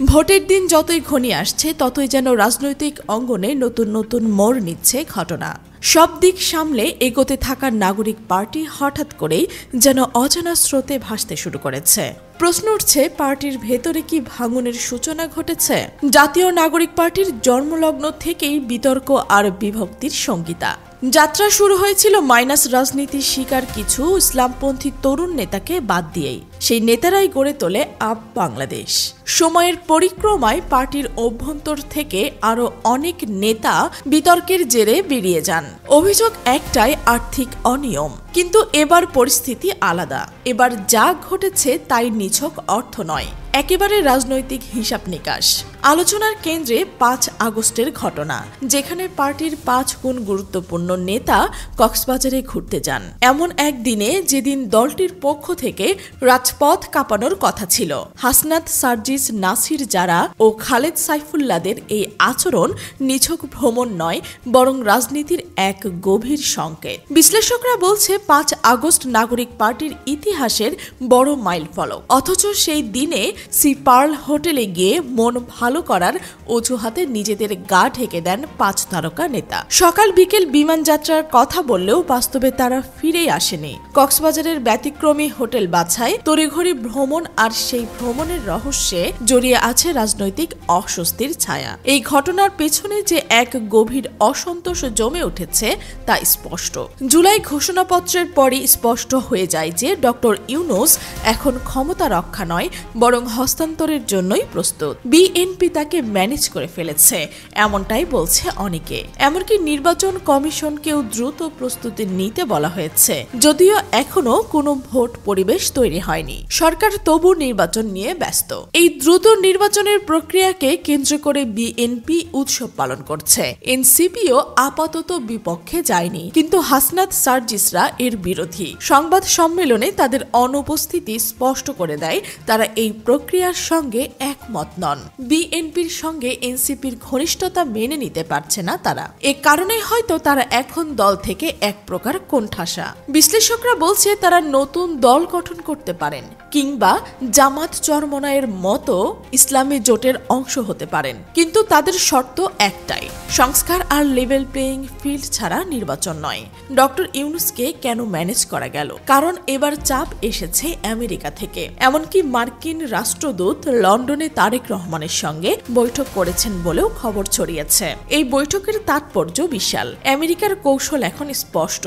ভোটের দিন যতই ঘনিয়ে আসছে ততই যেন রাজনৈতিক অঙ্গনে নতুন নতুন মোড় নিচ্ছে ঘটনা। সব দিক সামলে এগোতে থাকা নাগরিক পার্টি হঠাৎ করেই যেন অজানা স্রোতে ভাসতে শুরু করেছে। প্রশ্ন উঠছে, পার্টির ভেতরে কি ভাঙনের সূচনা ঘটেছে? জাতীয় নাগরিক পার্টির জন্মলগ্ন থেকেই বিতর্ক আর বিভক্তির সঙ্গীতা। যাত্রা শুরু হয়েছিল মাইনাস রাজনীতির শিকার কিছু ইসলামপন্থী তরুণ নেতাকে বাদ দিয়েই। সেই নেতারাই গড়ে তোলে আপ বাংলাদেশ। সময়ের পরিক্রমায় পার্টির অভ্যন্তর থেকে আরো অনেক নেতা বিতর্কের জেরে বেরিয়ে যান। অভিযোগ একটাই, আর্থিক অনিয়ম। কিন্তু এবার পরিস্থিতি আলাদা। এবার যা ঘটেছে তাই নিছক অর্থ নয়, একেবারে রাজনৈতিক হিসাব নিকাশ। আলোচনার কেন্দ্রে ৫ আগস্টের ঘটনা, যেখানে পার্টির ৫ গুণ গুরুত্বপূর্ণ নেতা কক্সবাজারে ঘুরতে যান। এমন এক দিনে যেদিন দলটির পক্ষ থেকে রাজপথ কাঁপানোর কথা ছিল। হাসনাত, সার্জিস, নাসির জারা ও খালেদ সাইফুল্লাদের এই আচরণ নিছক ভ্রমণ নয়, বরং রাজনীতির এক গভীর সংকেত। বিশ্লেষকরা বলছে ৫ আগস্ট নাগরিক পার্টির ইতিহাসের বড় মাইলফলক। অথচ সেই দিনে সি পার্ল হোটেলে গিয়ে মন ভালো করার অজুহাতে নিজেদের গা ঢেকে দেন ৫ তারকা নেতা। সকাল বিকেল বিমান যাত্রার কথা বললেও বাস্তবে তারা ফিরেই আসেনি। কক্সবাজারের ব্যতিক্রমী হোটেল বাছাই, তড়িঘড়ি ভ্রমণ আর সেই ভ্রমণের রহস্যে জড়িয়ে আছে রাজনৈতিক অস্বস্তির ছায়া। এই ঘটনার পেছনে যে এক গভীর অসন্তোষ জমে উঠেছে তা স্পষ্ট। জুলাই ঘোষণাপত্রের পরই স্পষ্ট হয়ে যায় যে ডক্টর ইউনূস এখন ক্ষমতা রক্ষা নয়, বরং হস্তান্তরের জন্যই প্রস্তুত। বিএনপি তাকে ম্যানেজ করে ফেলেছে, এমনটাই বলছে অনেকে। এমনকি নির্বাচন কমিশনকেও দ্রুত প্রস্তুতি নিতে বলা হয়েছে, যদিও এখনো কোনো ভোট পরিবেশ তৈরি হয়নি। সরকার তবু নির্বাচন নিয়ে ব্যস্ত। এই দ্রুত নির্বাচনের প্রক্রিয়াকে কেন্দ্র করে বিএনপি উৎসব পালন করছে। এনসিপিও আপাতত বিপক্ষে যায়নি, কিন্তু হাসনাত, সার্জিসরা এর বিরোধী। সংবাদ সম্মেলনে তাদের অনুপস্থিতি স্পষ্ট করে দেয় তারা এই প্রক্রিয়ার সঙ্গে একমত নন। বিএনপির সঙ্গে এনসিপির ঘনিষ্ঠতা মেনে নিতে পারছে না তারা। এ কারণে হয়তো তারা এখন দল থেকে এক প্রকার কোণঠাসা। বিশ্লেষকরা বলছে তারা নতুন দল গঠন করতে পারেন, কিংবা জামাত চরমনায়ের মতো ইসলামী জোটের অংশ হতে পারেন। কিন্তু তাদের শর্ত একটাই, সংস্কার আর লেভেল প্লেইং ফিল্ড ছাড়া নির্বাচন নয়। ডক্টর ইউনূসকে কেন ম্যানেজ করা গেল? কারণ এবার চাপ এসেছে আমেরিকা থেকে। এমনকি মার্কিন রাষ্ট্রদূত লন্ডনে তারেক রহমানের সঙ্গে বৈঠক করেছেন বলেও খবর ছড়িয়েছে। এই বৈঠকের তাৎপর্য বিশাল। আমেরিকার কৌশল এখন স্পষ্ট।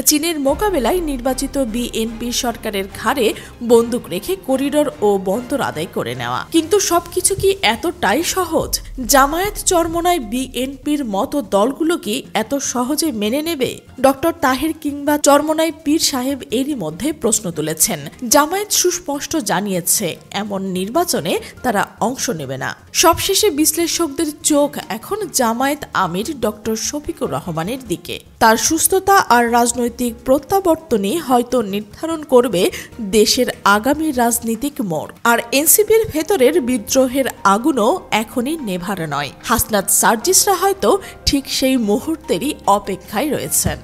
চীনের মোকাবেলায় নির্বাচিত বিএনপি সরকারের ঘাড়ে বন্দুক রেখে করিডোর ও বন্দর আদায় করে নেওয়া। কিন্তু সবকিছু কি এতটাই সহজ? জামায়াত চরমনায় বিএনপির মতো দলগুলো কি এত সহজে মেনে নেবে? ডক্টর তাহের কিংবা চরমনায় পীর সাহেব এরই মধ্যে প্রশ্ন তুলেছেন। জামায়াত সুস্পষ্ট জানিয়েছে এমন নির্বাচনে তারা অংশ নেবে না। সবশেষে বিশ্লেষকদের চোখ এখন জামায়াত আমির ডক্টর শফিকুর রহমানের দিকে। তার সুস্থতা আর রাজনৈতিক প্রত্যাবর্তনই হয়তো নির্ধারণ করবে দেশের আগামী রাজনীতিক মোড়। আর এনসিপির ভেতরের বিদ্রোহের আগুনও এখনই নেভার নয়। হাসনাত, সার্জিসরা হয়তো ঠিক সেই মুহূর্তেরই অপেক্ষায় রয়েছেন।